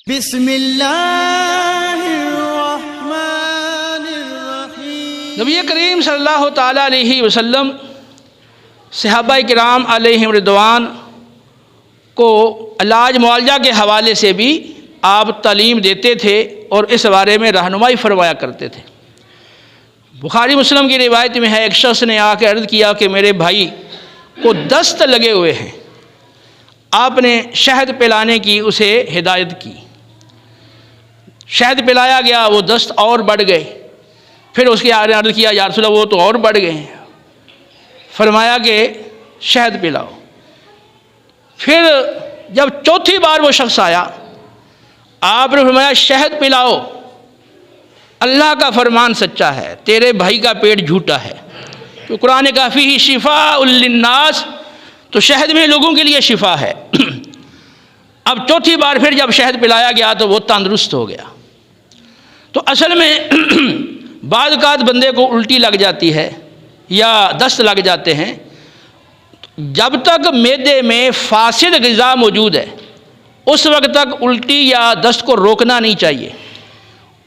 बिस्मिल्लाहिर्रहमानिर्रहीम। नबी करीम सल्लल्लाहु ताला अलैहि वसल्लम सहाबा किराम अलैहिम रिदवान को इलाज मुआलजा के हवाले से भी आप तालीम देते थे और इस बारे में रहनुमाई फरमाया करते थे। बुखारी मुस्लिम की रिवायत में है, एक शख्स ने आकर अर्ज़ किया कि मेरे भाई को दस्त लगे हुए हैं। आपने शहद पिलाने की उसे हिदायत की। शहद पिलाया गया, वो दस्त और बढ़ गए। फिर उसके आगे अर्ज़ किया, या रसूल अल्लाह वो तो और बढ़ गए। फरमाया कि शहद पिलाओ। फिर जब चौथी बार वो शख्स आया, आपने फरमाया शहद पिलाओ, अल्लाह का फरमान सच्चा है, तेरे भाई का पेट झूठा है। तो कुरान काफ़ी ही शिफाउल लिन्नास, तो शहद में लोगों के लिए शिफा है। अब चौथी बार फिर जब शहद पिलाया गया तो वो तंदुरुस्त हो गया। तो असल में बाद औक़ात बंदे को उल्टी लग जाती है या दस्त लग जाते हैं, जब तक मैदे में फासिद ग़िज़ा मौजूद है उस वक्त तक उल्टी या दस्त को रोकना नहीं चाहिए।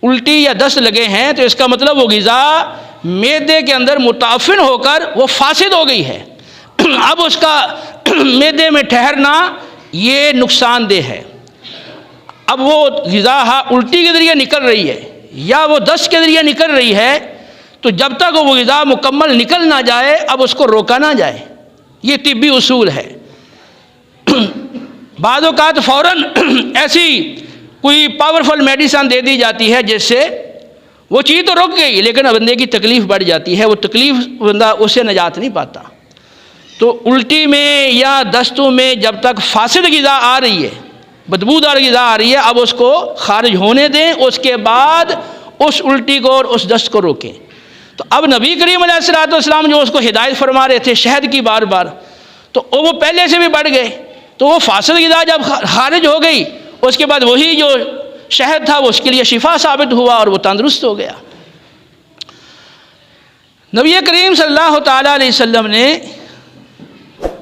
उल्टी या दस्त लगे हैं तो इसका मतलब वो ग़िज़ा मैदे के अंदर मुताफ़िन होकर वो फासिद हो गई है। अब उसका मैदे में ठहरना ये नुकसानदेह है। अब वो ग़िज़ा उल्टी के ज़रिए निकल रही है या वो दस्त के ज़रिए निकल रही है, तो जब तक वो ग़िज़ा मुकम्मल निकल ना जाए अब उसको रोका ना जाए। ये तिब्बी उसूल है। बाद औक़ात फ़ौरन ऐसी कोई पावरफुल मेडिसिन दे दी जाती है जिससे वो चीज़ तो रुक गई, लेकिन बंदे की तकलीफ़ बढ़ जाती है। वो तकलीफ़ बंदा उससे निजात नहीं पाता। तो उल्टी में या दस्तों में जब तक फासिद ग़िज़ा आ रही है, बदबूदार ग़िज़ा आ रही है, अब उसको खारिज होने दें, उसके बाद उस उल्टी को और उस दस्त को रोकें। तो अब नबी करीम अलैहिस्सलाम जो उसको हिदायत फरमा रहे थे शहद की बार बार, तो वो पहले से भी बढ़ गए। तो वो फासिद ग़िज़ा जब खारिज हो गई, उसके बाद वही जो शहद था वो उसके लिए शिफा साबित हुआ और वो तंदुरुस्त हो गया। नबी करीम सल्लल्लाहु ताला अलैहि वसल्लम ने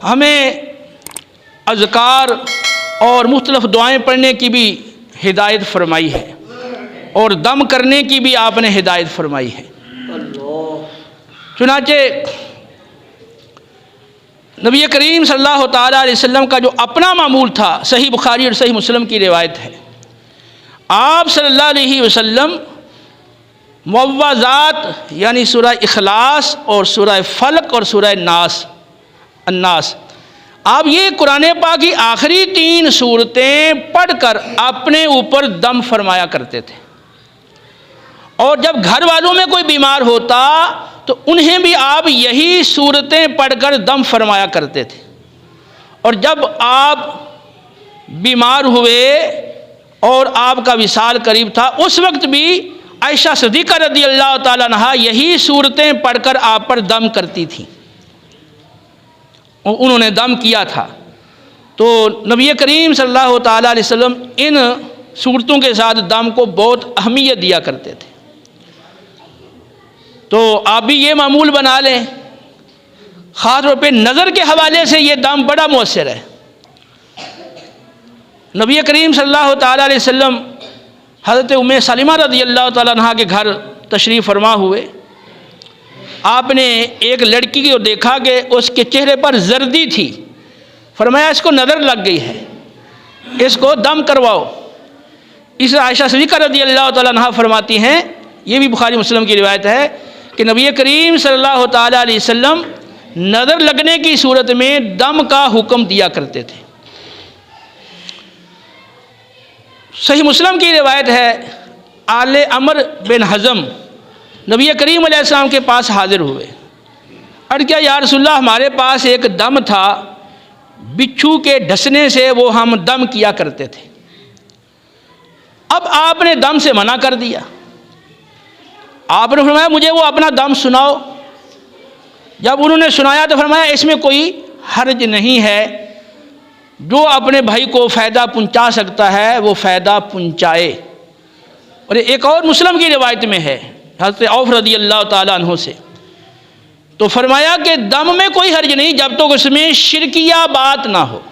हमें अज़कार और मुख्तलिफ़ दुआएं पढ़ने की भी हिदायत फरमाई है और दम करने की भी आपने हिदायत फरमाई है। चुनांचे नबी करीम सल्लल्लाहु ताला अलैहि वसल्लम का जो अपना मामूल था, सही बुखारी और सही मुस्लिम की रिवायत है, आप सल्लल्लाहु अलैहि वसल्लम मुअव्वज़ात यानी सूरह इखलास और सूरह फलक और सूरह अन्नास, आप ये कुरान पाक की आखिरी 3 सूरतें पढ़कर अपने ऊपर दम फरमाया करते थे। और जब घर वालों में कोई बीमार होता तो उन्हें भी आप यही सूरतें पढ़कर दम फरमाया करते थे। और जब आप बीमार हुए और आपका विसाल करीब था, उस वक्त भी आयशा सिद्दीक़ा रज़ियल्लाहु ताला अन्हा यही सूरतें पढ़कर आप पर दम करती थी, उन्होंने दम किया था। तो नबी करीम सल्लल्लाहु ताला अलैहि वसल्लम इन सूरतों के साथ दम को बहुत अहमियत दिया करते थे। तो आप भी ये मामूल बना लें। ख़ास तौर पे नज़र के हवाले से ये दम बड़ा मुअस्सर है। नबी करीम सल्लल्लाहु ताला अलैहि वसल्लम हज़रत उम्मे सलीमा रज़ियल्लाहु ताला अन्हा के घर तशरीफ़ फरमा हुए। आपने एक लड़की को देखा कि उसके चेहरे पर जर्दी थी। फरमाया इसको नज़र लग गई है, इसको दम करवाओ। इस आयशा सिद्दीक़ा रज़ियल्लाहु ताला अन्हा फरमाती हैं, ये भी बुखारी मुस्लिम की रिवायत है कि नबी करीम सल्लल्लाहु ताला अलैहि वसल्लम नज़र लगने की सूरत में दम का हुक्म दिया करते थे। सही मुस्लिम की रिवायत है, आले अमर बिन हज़म नबी करीम अलैहिस्सलाम के पास हाजिर हुए। अर्ज़ किया, या रसूलल्लाह हमारे पास एक दम था, बिच्छू के ढसने से वो हम दम किया करते थे। अब आपने दम से मना कर दिया। आपने फरमाया मुझे वो अपना दम सुनाओ। जब उन्होंने सुनाया तो फरमाया इसमें कोई हर्ज नहीं है, जो अपने भाई को फ़ायदा पहुंचा सकता है वो फ़ायदा पहुंचाए। और एक और मुस्लिम की रिवायत में है हज़रत औफ रज़ियल्लाहु ताला अन्हु से, तो फरमाया कि दम में कोई हर्ज नहीं जब तक उसमें शिरकिया बात ना हो।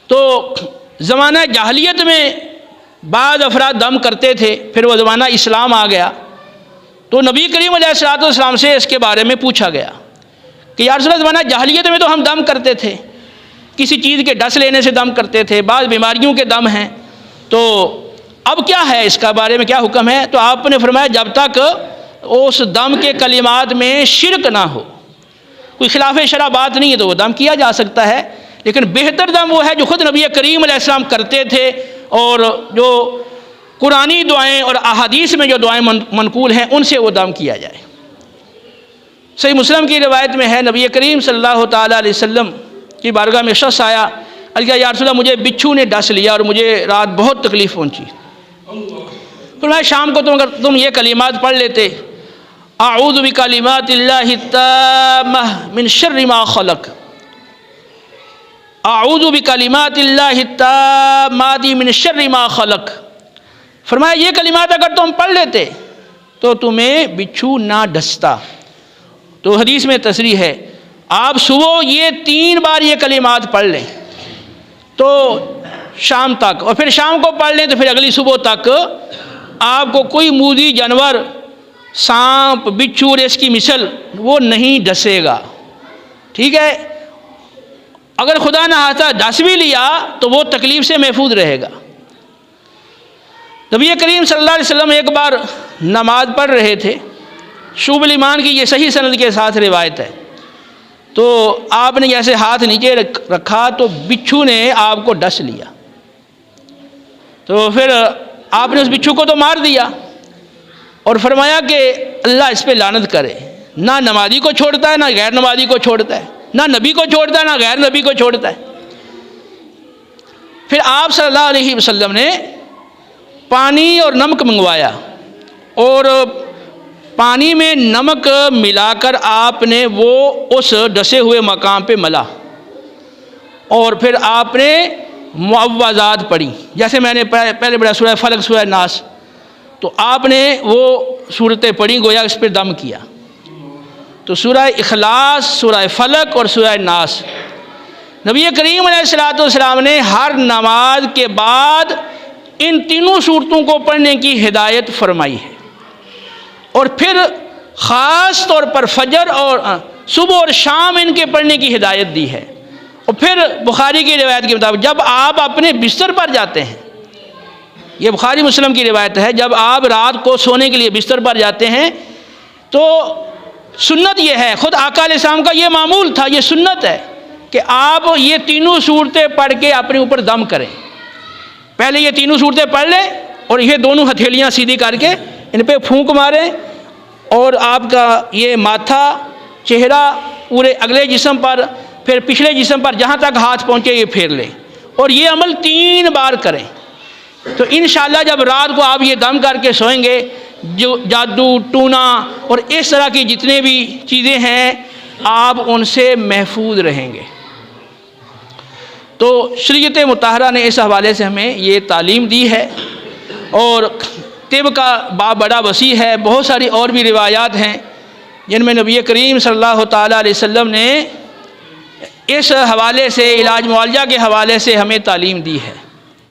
तो ज़माना जाहलियत में बाद अफराद दम करते थे, फिर वो ज़माना इस्लाम आ गया तो नबी करीम अलैहिस्सलाम से इसके बारे में पूछा गया कि यार रसूल, ज़माना जाहलियत में तो हम दम करते थे, किसी चीज़ के डस लेने से दम करते थे, बाद बीमारियों के दम हैं, तो अब क्या है, इसका बारे में क्या हुक्म है? तो आपने फरमाया जब तक उस दम के कलिमात में शिरक ना हो, कोई खिलाफ शरा बात नहीं है, तो वो दम किया जा सकता है। लेकिन बेहतर दम वो है जो ख़ुद नबी करीम अलैहिस्सलाम करते थे और जो कुरानी दुआएं और अहादीस में जो दुआएं मनकूल हैं उनसे वो दम किया जाए। सही मुस्लिम की रिवायत में है, नबी करीम सल्लल्लाहु ताला अलैहि वसल्लम की बारगाह में शख्स आया, या रसूल अल्लाह, मुझे बिच्छू ने डस लिया और मुझे रात बहुत तकलीफ़ पहुँची। फिर मैं शाम को तुम ये कलिमात पढ़ लेते, आऊज़ु बिकलिमातिल्लाहि ताम्मह मिन शर्रि मा खलक, आऊज़ु बिकलिमातिल्लाहि ताम्माति मिन शर्रि मा खलक। फरमाया ये कलिमात अगर तुम पढ़ लेते तो तुम्हें बिच्छू ना डसता। तो हदीस में तसरीह है, आप सुबह ये 3 बार ये कलिमात पढ़ लें तो शाम तक, और फिर शाम को पढ़ लें तो फिर अगली सुबह तक आपको कोई मूदी जानवर, सांप, बिच्छू, रेस की मिसल वो नहीं डसेगा। ठीक है, अगर खुदा न खास्ता डस भी लिया तो वो तकलीफ़ से महफूज रहेगा। नबी करीम सल्लल्लाहु अलैहि वसल्लम एक बार नमाज पढ़ रहे थे, शुअबुल ईमान की ये सही सनद के साथ रिवायत है, तो आपने जैसे हाथ नीचे रखा तो बिच्छू ने आपको डस लिया, तो फिर आपने उस बिच्छू को तो मार दिया और फरमाया कि अल्लाह इस पे लानत करे, ना नमाजी को छोड़ता है ना गैर नमाजी को छोड़ता है, ना नबी को छोड़ता है ना गैर नबी को छोड़ता है। फिर आप सल्लल्लाहु अलैहि वसल्लम ने पानी और नमक मंगवाया और पानी में नमक मिलाकर आपने वो उस डसे हुए मकाम पे मला और फिर आपने मुअव्वज़ात पढ़ी, जैसे मैंने पहले पढ़ा सूरह फलक, सूरह नास, तो आपने वो सूरतें पढ़ी, गोया इस पर दम किया। तो सूरह इखलास, सूरह फलक और सूरह नास नबी करीम अलैहिस्सलाम ने हर नमाज के बाद इन तीनों सूरतों को पढ़ने की हिदायत फरमाई है और फिर ख़ास तौर पर फजर और सुबह और शाम इनके पढ़ने की हिदायत दी है। और फिर बुखारी की रिवायत के मुताबिक जब आप अपने बिस्तर पर जाते हैं, ये बुखारी मुस्लिम की रिवायत है, जब आप रात को सोने के लिए बिस्तर पर जाते हैं तो सुन्नत ये है, ख़ुद आका अलैहिस्सलाम का ये मामूल था, ये सुन्नत है कि आप ये तीनों सूरतें पढ़ के अपने ऊपर दम करें। पहले ये तीनों सूरतें पढ़ लें और ये दोनों हथेलियाँ सीधी करके इन पे फूंक मारें और आपका ये माथा, चेहरा, पूरे अगले जिस्म पर, फिर पिछले जिस्म पर जहाँ तक हाथ पहुँचे ये फेर लें और ये अमल 3 बार करें। तो इंशाअल्लाह जब रात को आप ये दम करके सोएंगे, जो जादू, टूना और इस तरह की जितने भी चीज़ें हैं आप उनसे महफूज रहेंगे। तो शरीयत मुताहरा ने इस हवाले से हमें ये तालीम दी है और तिब का बाब बड़ा वसी है, बहुत सारी और भी रिवायात हैं जिनमें नबी करीम सल्लल्लाहु ताला अलैहि वसल्लम ने इस हवाले से, इलाज मुआलजा के हवाले से हमें तालीम दी है।